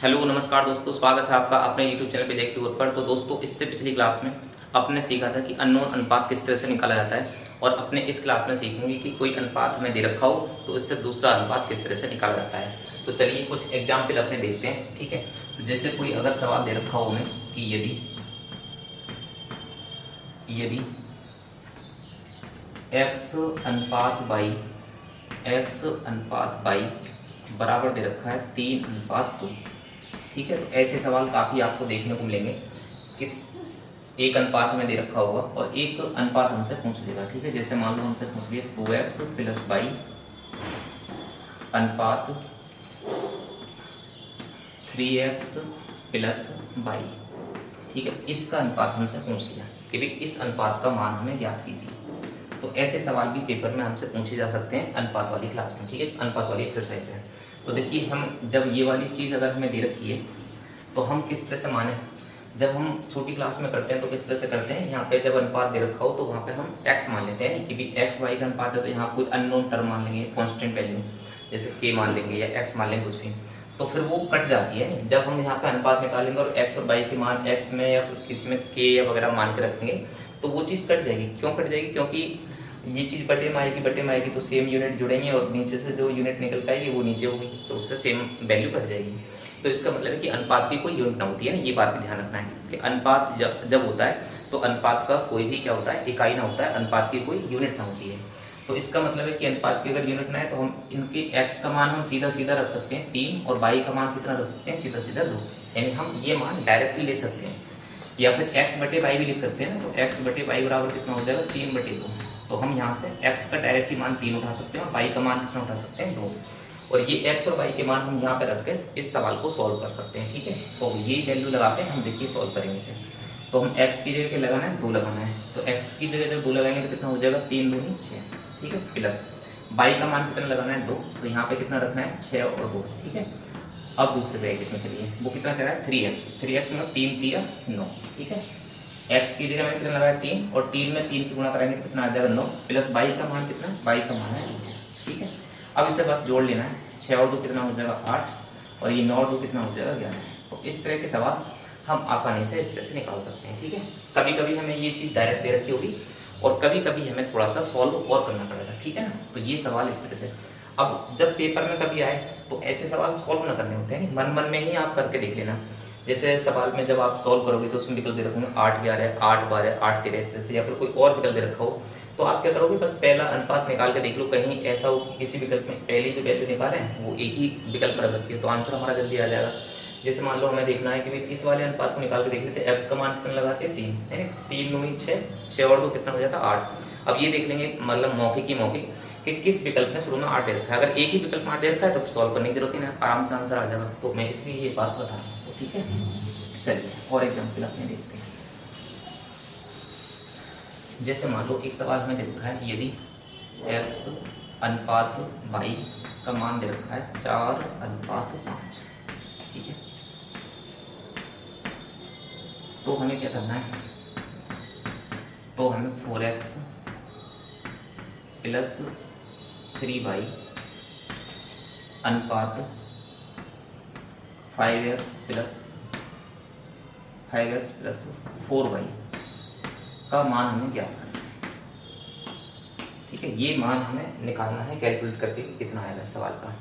Hello नमस्कार दोस्तों, स्वागत है आपका अपने YouTube चैनल विजय की ओर पर। तो दोस्तों, इससे पिछली क्लास में आपने सीखा था कि अननोन अनुपात किस तरह से निकाला जाता है, और अपने इस क्लास में सीखेंगे कि कोई अनुपात हमें दे रखा हो तो इससे दूसरा अनुपात किस तरह से निकाला जाता है। तो चलिए कुछ एग्जाम्पल अपने देखते हैं, ठीक है। तो जैसे कोई अगर सवाल दे रखा हो हमें कि यदि यदि x अनुपात बाई बराबर दे रखा है 3:2, ठीक है। तो ऐसे सवाल काफ़ी आपको देखने को मिलेंगे। किस एक अनुपात हमें दे रखा होगा और एक अनुपात हमसे पूछ लेगा, ठीक है। जैसे मान लो हमसे पूछ लिया 2x प्लस बाई अनुपात 3x प्लस बाई, ठीक है। इसका अनुपात हमसे पूछ लिया कि भाई इस अनुपात का मान हमें ज्ञात कीजिए। तो ऐसे सवाल भी पेपर में हमसे पूछे जा सकते हैं अनुपात वाली क्लास में, ठीक है। अनुपात वाली एक्सरसाइज है। तो देखिए, हम जब ये वाली चीज़ अगर हमें दे रखी है तो हम किस तरह से माने। जब हम छोटी क्लास में करते हैं तो किस तरह से करते हैं, यहाँ पे जब अनुपात दे रखा हो तो वहाँ पे हम x मान लेते हैं कि भी x y का अनुपात है, तो यहाँ कोई अननोन टर्म मान लेंगे, कांस्टेंट वैल्यू जैसे k मान लेंगे या x मान लेंगे कुछ भी, तो फिर वो कट जाती है। जब हम यहाँ पे अनुपात निकालेंगे और x और y के मान x में या फिर इसमें k या वगैरह मान के रखेंगे तो वो चीज़ कट जाएगी। क्यों कट जाएगी? क्योंकि ये चीज़ बटे में आएगी तो सेम यूनिट जुड़ेंगे और नीचे से जो यूनिट निकल पाएगी वो नीचे होगी, तो उससे सेम वैल्यू कट जाएगी। तो इसका मतलब है कि अनुपात की कोई यूनिट ना होती है ना, ये बात भी ध्यान रखना है कि अनुपात जब होता है तो अनुपात का कोई भी क्या होता है, इकाई ना होता है, अनुपात की कोई यूनिट ना होती है। तो इसका मतलब है कि अनुपात की अगर यूनिट ना है तो हम इनके x का मान हम सीधा सीधा रख सकते हैं 3 और y का मान कितना रख सकते हैं, सीधा सीधा 2, यानी हम ये मान डायरेक्टली ले सकते हैं। या फिर x बटे वाई भी लिख सकते हैं ना, तो x बटे वाई बराबर कितना हो जाएगा 3/2। तो हम यहाँ से x का डायरेक्टली मान 3 उठा सकते हैं और y का मान कितना उठा सकते हैं 2, और ये x और y के मान हम यहाँ पे रख के इस सवाल को सॉल्व कर सकते हैं, ठीक है। तो ये वैल्यू लगा के हम देखिए सॉल्व करेंगे इसे। तो हम x की जगह लगाना है 2 लगाना है, तो x की जगह जब 2 लगाएंगे तो कितना हो जाएगा 3 दूनी 6, ठीक है, प्लस y का मान कितना लगाना है 2, तो यहाँ पे कितना रखना है 6 और 2, ठीक है। अब दूसरे ब्रैकेट में चलिए, वो कितना कह रहा है 3x मतलब 3 3 9, ठीक है। x की जगह मैंने कितना लगाया 3 और 3 में 3 की गुणा करेंगे तो कितना आ जाएगा 9, प्लस y का मान कितना, y का मान है 2, ठीक है। अब इसे बस जोड़ लेना है, 6 और 2 कितना हो जाएगा 8, और ये 9 और 2 कितना हो जाएगा 11। तो इस तरह के सवाल हम आसानी से इस तरह से निकाल सकते हैं, ठीक है। कभी कभी हमें ये चीज़ डायरेक्ट दे रखी होगी और कभी कभी हमें थोड़ा सा सॉल्व और करना पड़ेगा, ठीक है ना। तो ये सवाल इस तरह से, अब जब पेपर में कभी आए तो ऐसे सवाल सॉल्व ना करने होते हैं, मन मन में ही आप करके देख लेना। जैसे सवाल में जब आप सॉल्व करोगे तो उसमें विकल्प दे रखोगे 8 11 8 12 8 13 इस तरह से, या फिर कोई और विकल्प दे रखा हो, तो आप क्या करोगे, बस पहला अनुपात निकाल के देख लो, कहीं ऐसा हो कि किसी विकल्प में पहली जो वैल्यू निकाले वो एक ही विकल्प में रख रखी है, तो आंसर हमारा जल्दी आ जाएगा। जैसे मान लो हमें देखना है कि भाई इस वाले अनुपात को निकाल के देख लेते हैं, x का मान कितना लगाते हैं 3, है ना, 3 दूनी 6, 6 और 2 कितना हो जाता है 8। अब ये देख लेंगे मतलब मौके कि किस विकल्प में शुरू में 8 दे रखा है। अगर एक ही विकल्प में 8 दे रखा है तो सॉल्व करने की जरूरत ही नहीं, आराम से आंसर आ जाएगा। तो मैं इसलिए ये बात बता रहा हूँ, ठीक है। चलिए और एग्जाम्पल अपने देखते हैं। जैसे मान लो एक सवाल हमें दे रखा है, यदि x अनुपात y का मान दे रखा है 4:5, ठीक है। तो हमें क्या करना है, तो हमें 4x प्लस 3y अनुपात 5x प्लस 4y का मान हमें ज्ञात करना है, ठीक है। ये मान हमें निकालना है कैलकुलेट करके कितना आएगा सवाल का।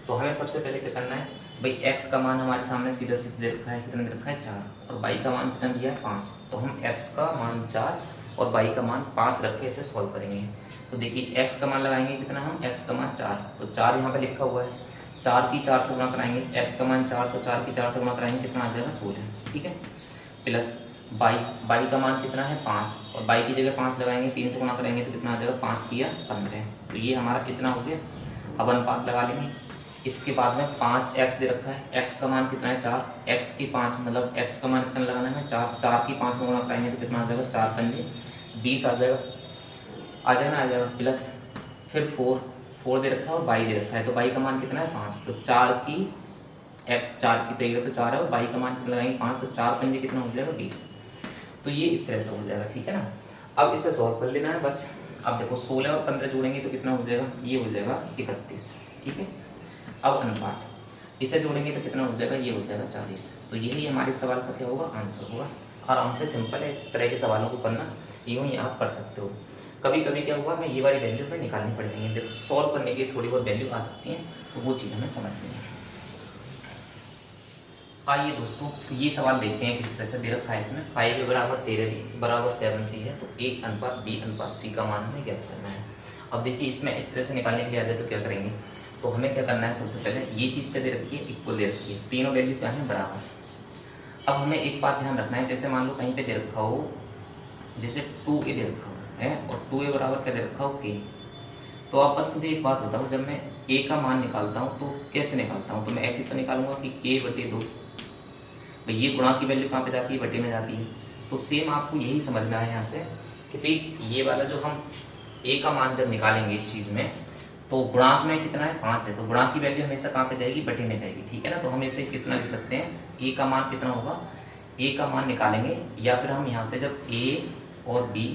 तो हमें सबसे पहले क्या करना है, भाई x का मान हमारे सामने सीधा सीधा दे रखा है, कितना दे रखा है 4, और y का मान कितना दिया है 5, तो हम x का मान 4 और y का मान 5 रख के इसे सॉल्व करेंगे। तो देखिए x का मान लगाएंगे कितना, हम x का मान 4, तो 4 यहाँ पे लिखा हुआ है, 4 की 4 से गुणा कराएंगे, x का मान 4 तो 4 की 4 से गुणा कराएंगे कितना आ जाएगा 16, ठीक है, प्लस y का मान कितना है 5, और y की जगह 5 लगाएंगे, 3 से गुणा करेंगे तो कितना आ जाएगा 5 किया 15, तो ये हमारा कितना हो गया। अब अनुपात लगा लेंगे। इसके बाद में 5x दे रखा है, x का मान कितना है 4, x की 5 मतलब x का मान कितना लगाना है 4, 4 की 5 से गुणा कराएंगे तो कितना आ जाएगा 4 पंजे 20 आ जाएगा, आ जाएगा, प्लस फिर 4 दे रखा है और y दे रखा है, तो y का मान कितना है 5, तो 4 की तो 4 है और y का मान कितना लगाएंगे 5, तो 4 पंजे कितना हो जाएगा 20। तो ये इस तरह से हो जाएगा, ठीक है ना। अब इसे सॉल्व कर लेना है बस। अब देखो 16 और 15 जोड़ेंगे तो कितना हो जाएगा, ये हो जाएगा 31, ठीक है। अब अनुपात, इसे जोड़ेंगे तो कितना हो जाएगा, ये हो जाएगा 40। तो यही हमारे सवाल का क्या होगा, आंसर होगा। आराम से सिंपल है, इस तरह के सवालों को करना यूँ ही आप कर सकते हो। कभी कभी क्या हुआ, हमें ये वाली वैल्यू हमें निकालनी पड़ती है, देखो सॉल्व करने की थोड़ी बहुत वैल्यू आ सकती है, तो वो चीज़ हमें समझनी है। आइए दोस्तों, तो ये सवाल देखते हैं किस तरह से दे रखा है इसमें। 5 बराबर 13 बराबर 7c है, तो A/B/C का मान हमें ज्ञात करना है। अब देखिए इसमें इस तरह से निकालने के लिए आ जाए तो क्या करेंगे, तो हमें क्या करना है, सबसे पहले ये चीज़ क्या दे रखी है, इक्वल दे रखी है, तीनों वैल्यू क्या है, बराबर। अब हमें एक बात ध्यान रखना है, जैसे मान लो कहीं पे दे रखा हो, जैसे 2a दे रखा हो है और 2a बराबर क्या दे रखा हो, k। तो आप बस मुझे एक बात बताओ, जब मैं a का मान निकालता हूँ तो कैसे निकालता हूँ, तो मैं ऐसे तो निकालूंगा कि k/2। तो ये गुणा की वैल्यू कहाँ पे जाती है, बटे में जाती है। तो सेम आपको यही समझना है यहाँ से कि भाई ये वाला जो हम a का मान जब निकालेंगे इस चीज़ में, तो गुणांक में कितना है, 5 है, तो गुणांक की वैल्यू हमेशा कहाँ पे जाएगी, बटे में जाएगी, ठीक है ना। तो हम इसे कितना लिख सकते हैं, a का मान कितना होगा, a का मान निकालेंगे, या फिर हम यहाँ से जब a और b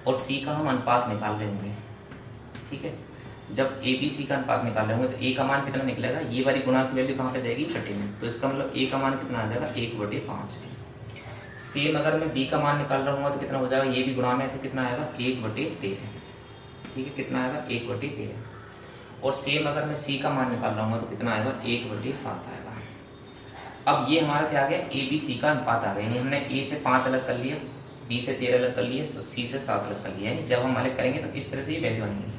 और c का हम अनुपात निकाल रहे होंगे, ठीक है, जब ए बी सी का अनुपात निकाल रहे होंगे तो ए का मान कितना निकलेगा, ये वाली गुणा की वैल्यू कहाँ पे जाएगी, बटे में। तो इसका मतलब ए का मान कितना आ जाएगा, 1/5। सेम अगर मैं बी का मान निकाल रहा हूँ तो कितना हो जाएगा, ये भी गुणा में है तो कितना आएगा, 1/13, ठीक है, कितना आएगा, 1/13। और सेम अगर मैं सी का मान निकाल रहा हूँ तो कितना आएगा, 1/7 आएगा। अब ये हमारा क्या आ गया, ए बी सी का अनुपात आ गया, यानी हमने ए से 5 अलग कर लिया, बी से 13 अलग कर लिए, सी से 7 अलग कर लिया, यानी जब हम अलग करेंगे तो इस तरह से ये वैल्यू आएंगे।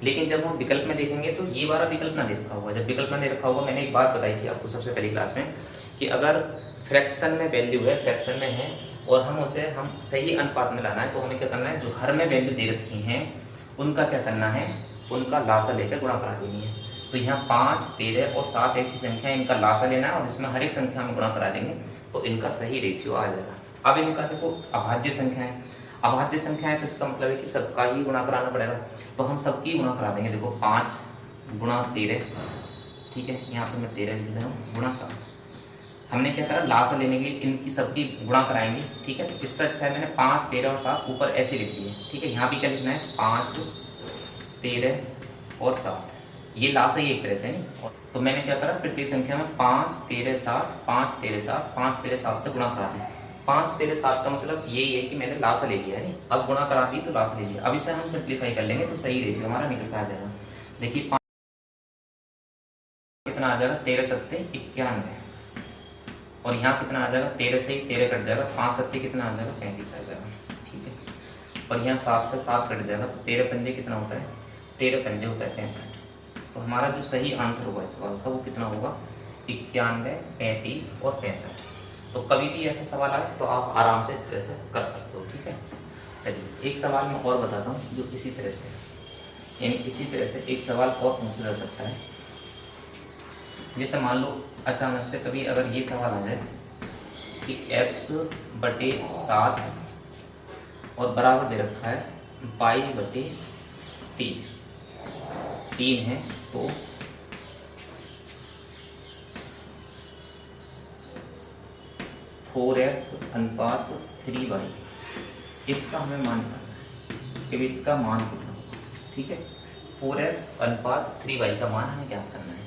लेकिन जब हम विकल्प में देखेंगे तो ये वाला विकल्प ना दे रखा होगा। जब विकल्प में दे रखा होगा, मैंने एक बात बताई थी आपको सबसे पहली क्लास में कि अगर फ्रैक्शन में वैल्यू है, फ्रैक्शन में है और हम सही अनुपात में लाना है, तो हमें क्या करना है, जो हर में वैल्यू दे रखी हैं उनका क्या करना है, उनका लासा लेकर गुणा करा देनी है। तो यहाँ 5, 13 और 7 ऐसी संख्या, इनका लासा लेना है और इसमें हर एक संख्या में गुणा करा देंगे तो इनका सही रेशियो आ जाएगा। अब इनका देखो अभाज्य संख्या है, अभाज्य संख्या है तो इसका मतलब है कि सबका ही गुणा कराना पड़ेगा, तो हम सबकी गुणा करा देंगे। देखो 5 × 13, ठीक है, यहाँ पे मैं 13 लिख रहा हूँ, गुणा 7। हमने क्या करा, लासा लेने के लिए इनकी सबकी गुणा कराएंगे, ठीक है। तो इससे अच्छा है मैंने 5, 13 और 7 ऊपर ऐसे लिख दिए, ठीक है। यहाँ भी क्या लिखना है, 5, 13 और 7, ये लासा ही एक तरह से नहीं। तो मैंने क्या करा, प्रत्येक संख्या में 5, 13, 7, 5, 13, 7, 5, 13, 7 से गुणा करा दिया। 5, 13, 7 का मतलब यही है कि मैंने लासा ले लिया है, अब गुणा करा दी तो लासा ले लिया। अब इसे हम सिंप्लीफाई कर लेंगे तो सही रेशियो हमारा निकल आ जाएगा। देखिए 5 कितना आ जाएगा, 13 सत्ते 91, और यहाँ कितना आ जाएगा, 13 से ही 13 कट जाएगा, 5 सत्ते कितना आ जाएगा, 35 आ जाएगा, ठीक है। और यहाँ 7 से 7 कट जाएगा तो 13 पंजे कितना होता है, 13 पंजे होता है 65। तो हमारा जो सही आंसर होगा इस सवाल का वो कितना होगा, 91, 35 और 65। तो कभी भी ऐसा सवाल आए तो आप आराम से इस तरह से कर सकते हो, ठीक है। चलिए एक सवाल मैं और बताता हूँ जो इसी तरह से, यानी इसी तरह से एक सवाल और पूछा जा सकता है। जैसे मान लो अचानक से कभी अगर ये सवाल आ जाए कि x/7 और बराबर दे रखा है y/3, 3 है, तो (4x = 3y), इसका हमें मान निकालना है कि इसका मान कितना होगा, ठीक है। 4x = 3y का मान हमें ज्ञात करना है।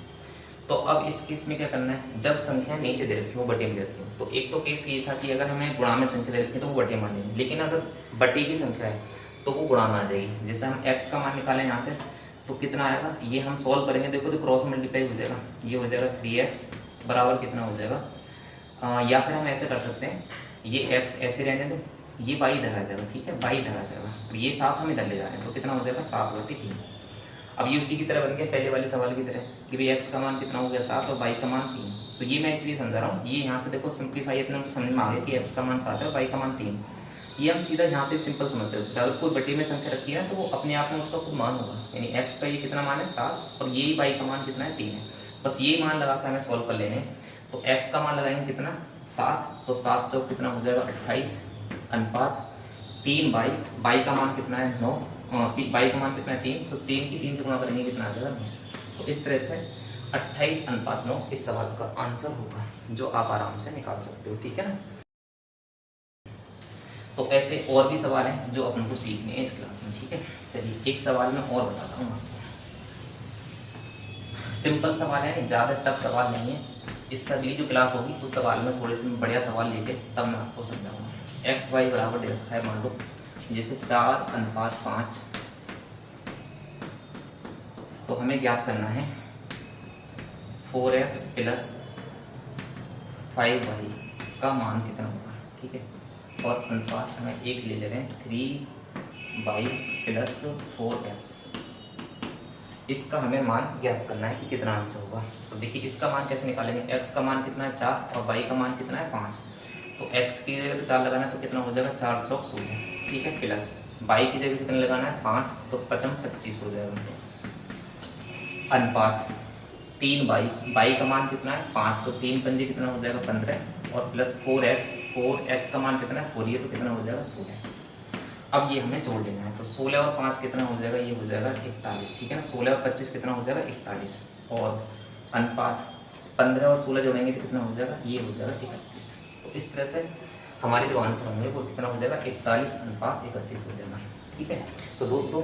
तो अब इस केस में क्या करना है, जब संख्या नीचे दे रखी हो, बटे में दे रखी हो, तो एक तो केस ये था कि अगर हमें गुणा में संख्या दे रखी है तो वो बटे में आ जाएगी, लेकिन अगर बटे की संख्या है तो वो गुणा में आ जाएगी। जैसे हम x का मान निकालें यहाँ से तो कितना आएगा, ये हम सॉल्व करेंगे, देखो तो क्रॉस मल्टीप्लाई हो जाएगा, ये हो जाएगा 3x बराबर कितना हो जाएगा, या फिर हम ऐसे कर सकते हैं, ये x ऐसे रहने दो, ये y इधर आ जाएगा, ठीक है, y इधर आ जाएगा, और ये 7 हम इधर ले जा रहे हैं तो कितना हो जाएगा, 7/3। अब ये उसी की तरह बन गया पहले वाले सवाल की तरह कि भाई x का मान कितना हो गया 7 और y का मान 3। तो ये मैं इसलिए समझा रहा हूँ, ये यहाँ से देखो सिंप्लीफाई इतना तो समझ में आ गया कि x का मान 7 है और y का मान 3। ये हम सीधा यहाँ से सिंपल समझ सकते हैं। अगर कोई बटे में संख्या रखी है ना तो वो अपने आप में उसका कोई मान होगा, यानी x का ये कितना मान है 7 और ये y का मान कितना है 3 है। बस ये मान लगा कर हमें सॉल्व कर लेने। तो x का मान लगाएंगे कितना 7, तो 7 चौक कितना हो जाएगा 28 अनुपात 3y, y का मान कितना है 9, y का मान कितना है 3, तो 3 की 3 से गुणा करेंगे कितना आ जाएगा 9। तो इस तरह से 28:9 इस सवाल का आंसर होगा, जो आप आराम से निकाल सकते हो, ठीक है ना। तो ऐसे और भी सवाल हैं जो अपन को सीखने हैं इस क्लास में, ठीक है। चलिए एक सवाल मैं और बताता हूँ आपको। सिंपल सवाल है, नहीं ज़्यादा टफ सवाल नहीं है। इस अगली जो क्लास होगी उस सवाल में थोड़े से बढ़िया सवाल लेके तब मैं आपको समझाऊंगा। एक्स वाई बराबर दे रखा है, मान लो जैसे 4:5, तो हमें ज्ञात करना है 4x प्लस 5y का मान कितना होगा, ठीक है। और अनुपात हमें एक ले रहे हैं 3y प्लस 4x, इसका हमें मान ज्ञात करना है कि कितना आंसर होगा। तो देखिए इसका मान कैसे निकालेंगे, x का मान कितना है 4 और y का मान कितना है 5, तो x की जगह तो 4 लगाना है तो कितना हो जाएगा 4 चौक 16, ठीक है, प्लस y की जगह कितना लगाना है 5, तो 5 25 हो जाएगा। अनुपात 3y का मान कितना है 5, तो 3 पंजे कितना हो जाएगा 15, और प्लस 4x का मान कितना है 4, ये तो कितना हो जाएगा 16। अब ये हमें जोड़ देना है, तो 16 और 5 कितना हो जाएगा, ये हो जाएगा 41, ठीक है ना। 16 और 25 कितना हो जाएगा 41, और अनुपात 15 और 16 जोड़ेंगे तो कितना हो जाएगा, ये हो जाएगा 31। तो इस तरह से हमारे जो आंसर होंगे वो कितना हो जाएगा 41:31 हो जाएगा, ठीक है। तो दोस्तों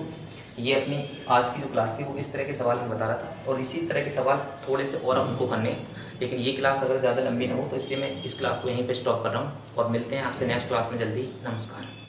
ये अपनी आज की जो क्लास थी वो इस तरह के सवाल मैं बता रहा था, और इसी तरह के सवाल थोड़े से और हमको करने, लेकिन ये क्लास अगर ज़्यादा लंबी ना हो तो इसलिए मैं इस क्लास को यहीं पे स्टॉप कर रहा हूँ, और मिलते हैं आपसे नेक्स्ट क्लास में जल्दी। नमस्कार।